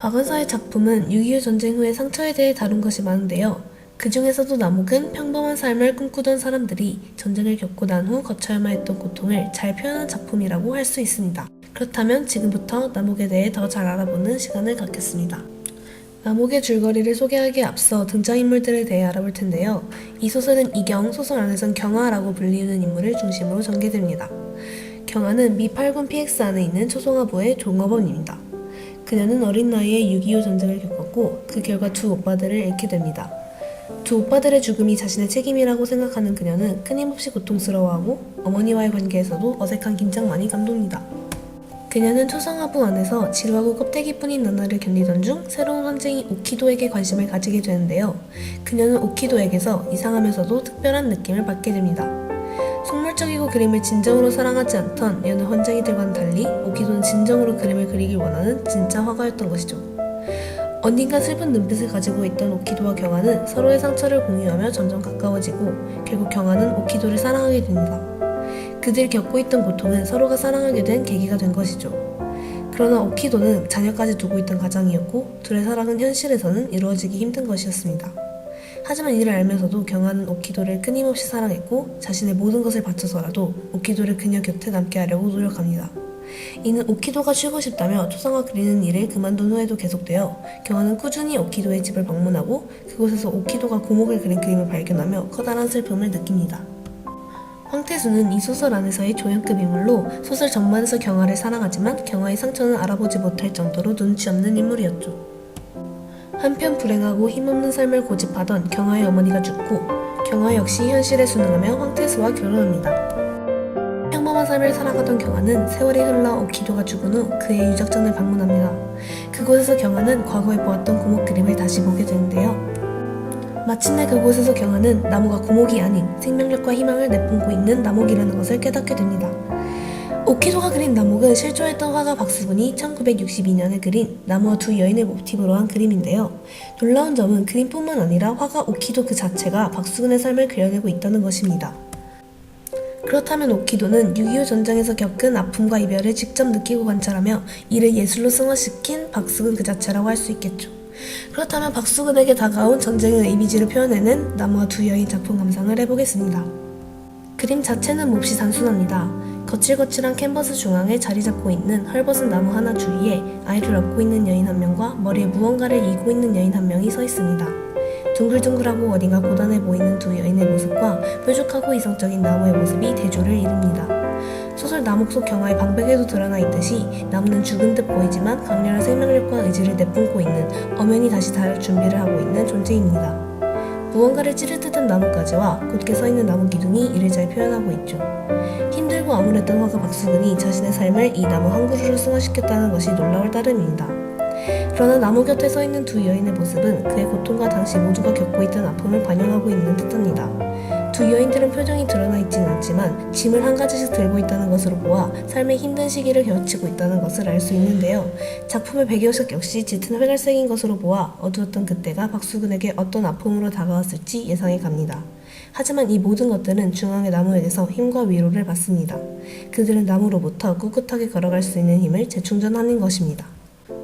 박은서의 작품은 6.25 전쟁 후의 상처에 대해 다룬 것이 많은데요. 그 중에서도 남욱은 평범한 삶을 꿈꾸던 사람들이 전쟁을 겪고 난 후 거쳐야만 했던 고통을 잘 표현한 작품이라고 할 수 있습니다. 그렇다면 지금부터 남욱에 대해 더 잘 알아보는 시간을 갖겠습니다. 남욱의 줄거리를 소개하기에 앞서 등장인물들에 대해 알아볼 텐데요. 이 소설은 이경, 소설 안에선 경아라고 불리우는 인물을 중심으로 전개됩니다. 경아는 미 8군 PX 안에 있는 초송화부의 종업원입니다. 그녀는 어린 나이에 6.25 전쟁을 겪었고 그 결과 두 오빠들을 잃게 됩니다. 두 오빠들의 죽음이 자신의 책임이라고 생각하는 그녀는 끊임없이 고통스러워하고 어머니와의 관계에서도 어색한 긴장만이 감돕니다. 그녀는 초상화부 안에서 지루하고 껍데기뿐인 나날을 견디던 중 새로운 환쟁이 오키도에게 관심을 가지게 되는데요. 그녀는 오키도에게서 이상하면서도 특별한 느낌을 받게 됩니다. 속물적이고 그림을 진정으로 사랑하지 않던 여느 환쟁이들과는 달리 오키도는 진정으로 그림을 그리길 원하는 진짜 화가였던 것이죠. 언젠가 슬픈 눈빛을 가지고 있던 오키도와 경아는 서로의 상처를 공유하며 점점 가까워지고 결국 경아는 오키도를 사랑하게 됩니다. 그들이 겪고 있던 고통은 서로가 사랑하게 된 계기가 된 것이죠. 그러나 오키도는 자녀까지 두고 있던 가장이었고 둘의 사랑은 현실에서는 이루어지기 힘든 것이었습니다. 하지만 이를 알면서도 경아는 오키도를 끊임없이 사랑했고 자신의 모든 것을 바쳐서라도 오키도를 그녀 곁에 남게 하려고 노력합니다. 이는 오키도가 쉬고 싶다며 초상화 그리는 일을 그만둔 후에도 계속되어 경아는 꾸준히 오키도의 집을 방문하고 그곳에서 오키도가 고목을 그린 그림을 발견하며 커다란 슬픔을 느낍니다. 황태수는 이 소설 안에서의 조연급 인물로 소설 전반에서 경아를 사랑하지만 경아의 상처는 알아보지 못할 정도로 눈치 없는 인물이었죠. 한편 불행하고 힘없는 삶을 고집하던 경아의 어머니가 죽고 경아 역시 현실에 순응하며 황태수와 결혼합니다. 평범한 삶을 살아가던 경아는 세월이 흘러 오키도가 죽은 후 그의 유적전을 방문합니다. 그곳에서 경아는 과거에 보았던 고목 그림을 다시 보게 되는데요. 마침내 그곳에서 경아는 나무가 고목이 아닌 생명력과 희망을 내뿜고 있는 나목이라는 것을 깨닫게 됩니다. 오키도가 그린 나목은 실존했던 화가 박수근이 1962년에 그린 나무와 두 여인을 모티브로 한 그림인데요. 놀라운 점은 그림뿐만 아니라 화가 오키도 그 자체가 박수근의 삶을 그려내고 있다는 것입니다. 그렇다면 오키도는 6.25 전쟁에서 겪은 아픔과 이별을 직접 느끼고 관찰하며 이를 예술로 승화시킨 박수근 그 자체라고 할 수 있겠죠. 그렇다면 박수근에게 다가온 전쟁의 이미지를 표현해낸 나무와 두 여인 작품 감상을 해보겠습니다. 그림 자체는 몹시 단순합니다. 거칠거칠한 캔버스 중앙에 자리 잡고 있는 헐벗은 나무 하나 주위에 아이를 업고 있는 여인 한 명과 머리에 무언가를 이고 있는 여인 한 명이 서 있습니다. 둥글둥글하고 어딘가 고단해 보이는 두 여인의 모습과 뾰족하고 이성적인 나무의 모습이 대조를 이룹니다. 소설 나목 속 경아의 방백에도 드러나 있듯이 나무는 죽은 듯 보이지만 강렬한 생명력과 의지를 내뿜고 있는 엄연히 다시 다를 준비를 하고 있는 존재입니다. 무언가를 찌를 듯한 나뭇가지와 곧게 서 있는 나무 기둥이 이를 잘 표현하고 있죠. 힘들고 암울했던 화가 박수근이 자신의 삶을 이 나무 한 그루로 승화시켰다는 것이 놀라울 따름입니다. 그러나 나무 곁에 서 있는 두 여인의 모습은 그의 고통과 당시 모두가 겪고 있던 아픔을 반영하고 있는 듯합니다. 두 여인들은 표정이 드러나 있지는 않지만 짐을 한 가지씩 들고 있다는 것으로 보아 삶의 힘든 시기를 겪치고 있다는 것을 알 수 있는데요. 작품의 배경색 역시 짙은 회갈색인 것으로 보아 어두웠던 그때가 박수근에게 어떤 아픔으로 다가왔을지 예상이 갑니다. 하지만 이 모든 것들은 중앙의 나무에게서 힘과 위로를 받습니다. 그들은 나무로부터 꿋꿋하게 걸어갈 수 있는 힘을 재충전하는 것입니다.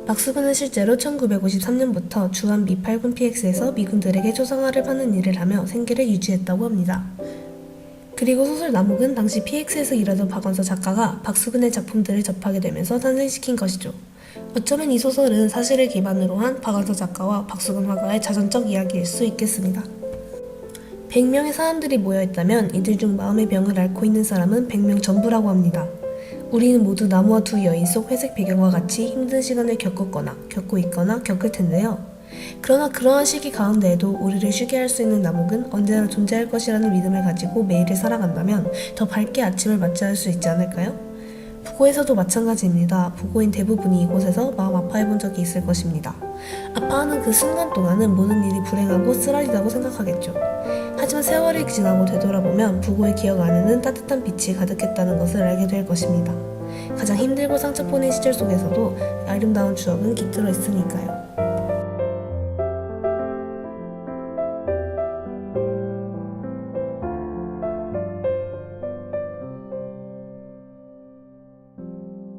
박수근은 실제로 1953년부터 주한 미 8군 PX에서 미군들에게 초상화를 파는 일을 하며 생계를 유지했다고 합니다. 그리고 소설 나목은 당시 PX에서 일하던 박원서 작가가 박수근의 작품들을 접하게 되면서 탄생시킨 것이죠. 어쩌면 이 소설은 사실을 기반으로 한 박원서 작가와 박수근 화가의 자전적 이야기일 수 있겠습니다. 100명의 사람들이 모여있다면 이들 중 마음의 병을 앓고 있는 사람은 100명 전부라고 합니다. 우리는 모두 나무와 두 여인 속 회색 배경과 같이 힘든 시간을 겪었거나 겪고 있거나 겪을 텐데요. 그러나 그러한 시기 가운데에도 우리를 쉬게 할 수 있는 나목은 언제나 존재할 것이라는 믿음을 가지고 매일을 살아간다면 더 밝게 아침을 맞이할 수 있지 않을까요? 부고에서도 마찬가지입니다. 부고인 대부분이 이곳에서 마음 아파해본 적이 있을 것입니다. 아파하는 그 순간 동안은 모든 일이 불행하고 쓰라리다고 생각하겠죠. 하지만 세월이 지나고 되돌아보면 부고의 기억 안에는 따뜻한 빛이 가득했다는 것을 알게 될 것입니다. 가장 힘들고 상처뿐인 시절 속에서도 아름다운 추억은 깃들어 있으니까요.